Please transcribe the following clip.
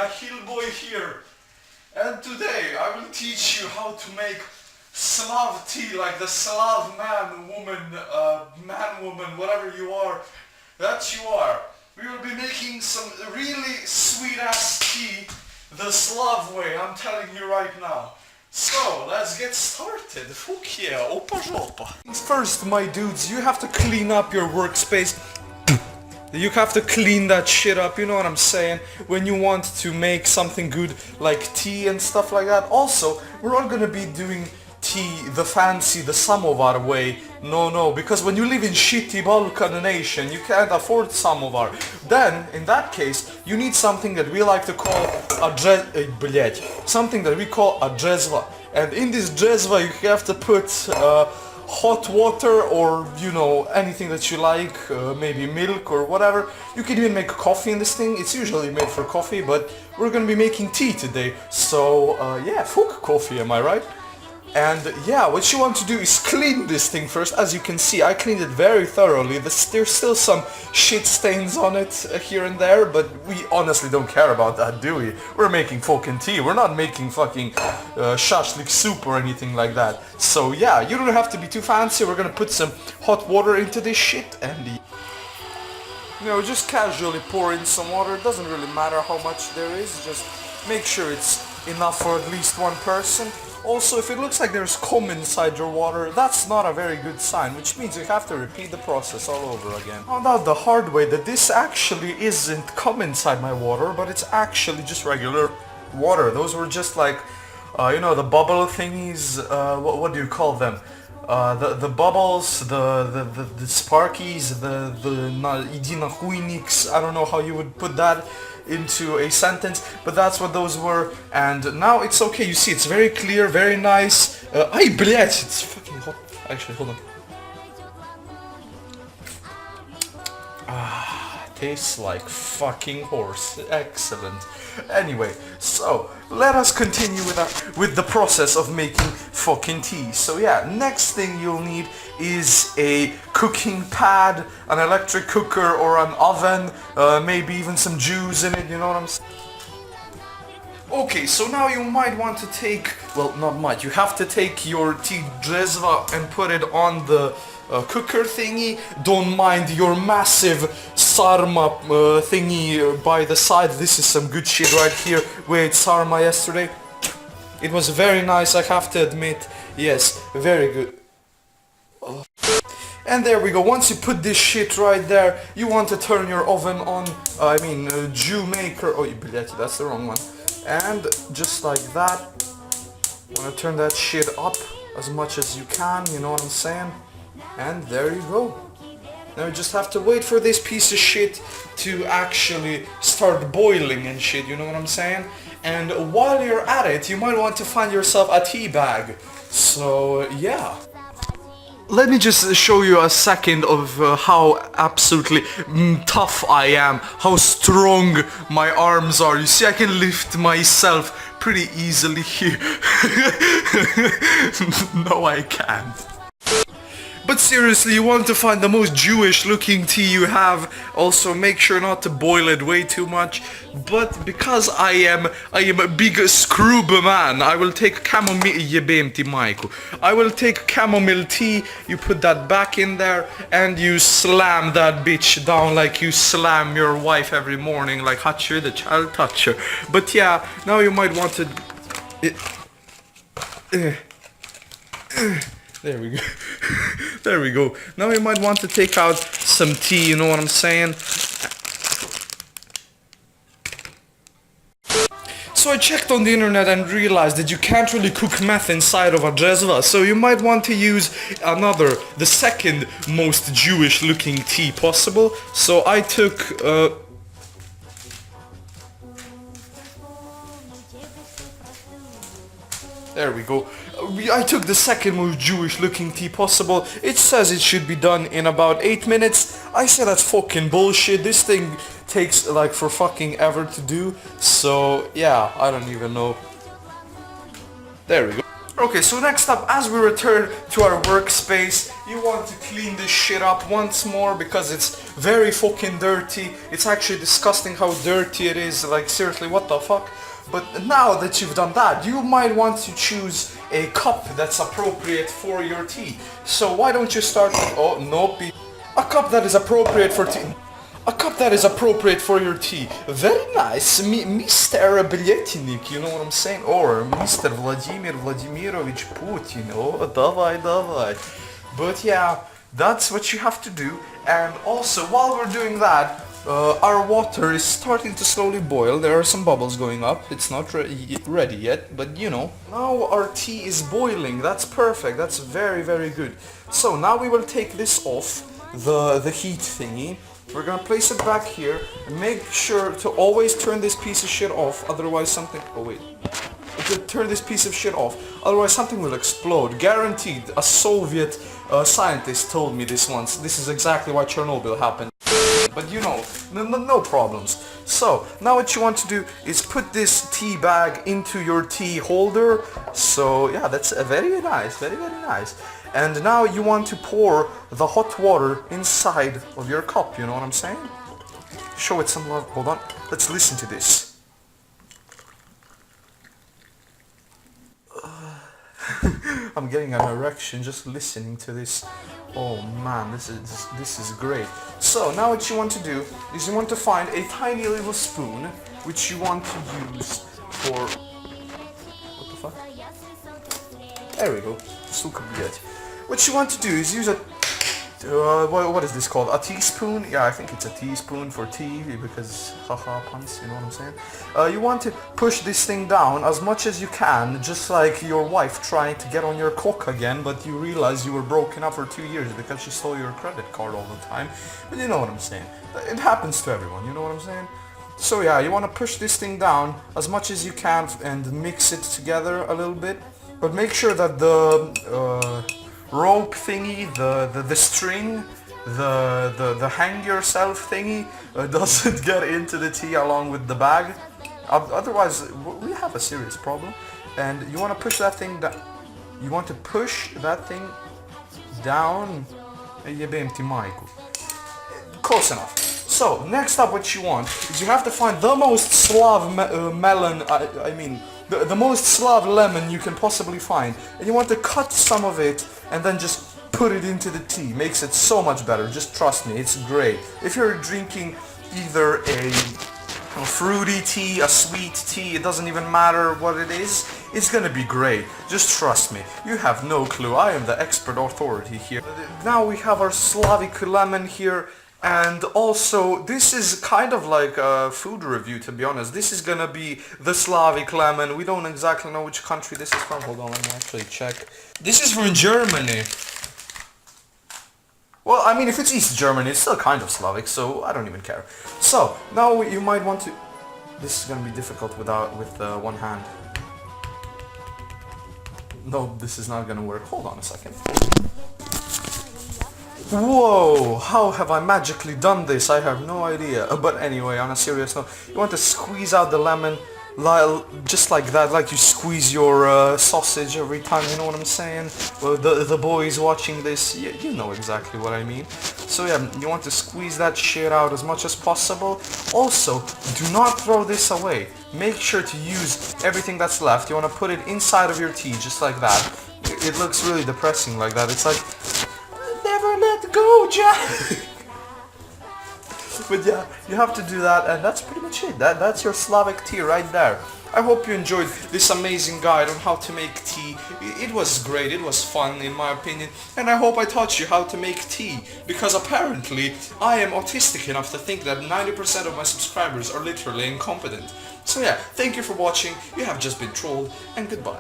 hill boy here, and today I will teach you how to make Slav tea, like the Slav man, woman, whatever you are, that you are. We will be making some really sweet ass tea the Slav way, I'm telling you right now. So, let's get started. Fuck yeah, opa jopa. First, my dudes, you have to clean up your workspace. You have to clean that shit up, you know what I'm saying? When you want to make something good like tea and stuff like that. Also, we're not gonna be doing tea the fancy, the samovar way. No, because when you live in shitty Balkan nation, you can't afford samovar. Then, in that case, you need something that we like to call a something that we call a jezva. And in this jezva you have to put hot water or, you know, anything that you like, maybe milk or whatever. You can even make coffee in this thing. It's usually made for coffee, but we're gonna be making tea today. So, yeah, fuck coffee, am I right? And yeah, what you want to do is clean this thing first. As you can see, I cleaned it very thoroughly. There's still some shit stains on it here and there, but we honestly don't care about that, do we? We're making fucking tea. We're not making fucking shashlik soup or anything like that. So yeah, you don't have to be too fancy. We're gonna put some hot water into this shit and you know, just casually pour in some water. It doesn't really matter how much there is. Just make sure it's enough for at least one person. Also, if it looks like there's cum inside your water, that's not a very good sign, which means you have to repeat the process all over again. I found out the hard way that this actually isn't cum inside my water, but it's actually just regular water. Those were just like, you know, the bubble thingies, what do you call them? The bubbles, the sparkies, the idinahujniks, I don't know how you would put that into a sentence, but that's what those were, and now it's okay. You see, it's very clear, very nice. Ay, блять, it's fucking hot. Actually, hold on. Tastes like fucking horse. Excellent. Anyway, so let us continue with the process of making fucking tea. So yeah, next thing you'll need is a cooking pad, an electric cooker or an oven, maybe even some juice in it, you know what I'm saying? Okay, so now you might want to take, well, not might, you have to take your tea jezva and put it on the cooker thingy. Don't mind your massive sarma thingy by the side. This is some good shit right here. We ate sarma yesterday. It was very nice, I have to admit. Yes, very good. And there we go. Once you put this shit right there, you want to turn your oven on, Jew maker. Oh, that's the wrong one. And just like that, you want to turn that shit up as much as you can, you know what I'm saying? And there you go. Now you just have to wait for this piece of shit to actually start boiling and shit, you know what I'm saying? And while you're at it, you might want to find yourself a tea bag. So yeah. Let me just show you a second of how absolutely tough I am, how strong my arms are. You see, I can lift myself pretty easily here. No, I can't. But seriously, you want to find the most Jewish looking tea you have. Also, make sure not to boil it way too much. But because I am a big scroob man, I will take I will take chamomile tea, you put that back in there, and you slam that bitch down like you slam your wife every morning, like Hatcher, the child toucher. But yeah, now you might want to... There we go. There we go. Now you might want to take out some tea, you know what I'm saying? So I checked on the internet and realized that you can't really cook meth inside of a jezva, so you might want to use the second most Jewish looking tea possible. So I took there we go. I took the second most Jewish looking tea possible. It says it should be done in about 8 minutes. I say that's fucking bullshit. This thing takes like for fucking ever to do. So yeah, I don't even know. There we go. Okay, so next up, as we return to our workspace, you want to clean this shit up once more because it's very fucking dirty. It's actually disgusting how dirty it is, like seriously, what the fuck? But now that you've done that, you might want to choose a cup that's appropriate for your tea. So why don't you start with, oh, nope, a cup that is appropriate for tea. A cup that is appropriate for your tea. Very nice, Mr. Biletnik, you know what I'm saying? Or Mr. Vladimir Vladimirovich Putin. Oh, давай. But yeah, that's what you have to do. And also, while we're doing that, our water is starting to slowly boil. There are some bubbles going up. It's not ready yet, but you know. Now our tea is boiling. That's perfect. That's very, very good. So now we will take this off, the heat thingy. We're gonna place it back here and make sure to always turn this piece of shit off, otherwise something... Oh wait. Turn this piece of shit off, otherwise something will explode. Guaranteed. A Soviet scientist told me this once. This is exactly why Chernobyl happened. But you know, no problems. So, now what you want to do is put this tea bag into your tea holder. So yeah, that's very nice, very nice. And now you want to pour the hot water inside of your cup, you know what I'm saying? Show it some love. Hold on, let's listen to this. I'm getting an erection just listening to this. Oh man, this is great. So now what you want to do is you want to find a tiny little spoon which you want to use for... What the fuck? There we go. Suka блять. What you want to do is use a... what is this called? A teaspoon? Yeah, I think it's a teaspoon for tea because haha puns, you know what I'm saying? You want to push this thing down as much as you can, just like your wife trying to get on your cock again, but you realize you were broken up for 2 years because she stole your credit card all the time. But you know what I'm saying? It happens to everyone, you know what I'm saying? So yeah, you want to push this thing down as much as you can and mix it together a little bit, but make sure that the rope thingy, the string, the hang yourself thingy doesn't get into the tea along with the bag. Otherwise, we have a serious problem. And you want to push that thing down. You want to push that thing down. Close enough. So, next up what you want is you have to find the most Slav melon, the most Slav lemon you can possibly find. And you want to cut some of it and then just put it into the tea. Makes it so much better, just trust me, it's great. If you're drinking either a fruity tea, a sweet tea, it doesn't even matter what it is, it's gonna be great. Just trust me, you have no clue, I am the expert authority here. Now we have our Slavic lemon here. And also, this is kind of like a food review, to be honest. This is gonna be the Slavic lemon. We don't exactly know which country this is from. Hold on, let me actually check. This is from Germany. Well, I mean, if it's East Germany, it's still kind of Slavic, so I don't even care. So, now you might want to... This is gonna be difficult with one hand. No, this is not gonna work. Hold on a second. Whoa, how have I magically done this? I have no idea. But anyway, on a serious note, you want to squeeze out the lemon just like that, like you squeeze your sausage every time, you know what I'm saying? Well, the boys watching this, you know exactly what I mean. So yeah, you want to squeeze that shit out as much as possible. Also, do not throw this away. Make sure to use everything that's left. You want to put it inside of your tea, just like that. It looks really depressing like that. It's like... Let go, Jack! But yeah, you have to do that, and that's pretty much it. That's your Slavic tea right there. I hope you enjoyed this amazing guide on how to make tea. It was great, it was fun in my opinion, and I hope I taught you how to make tea, because apparently I am autistic enough to think that 90% of my subscribers are literally incompetent. So yeah, thank you for watching, you have just been trolled, and goodbye.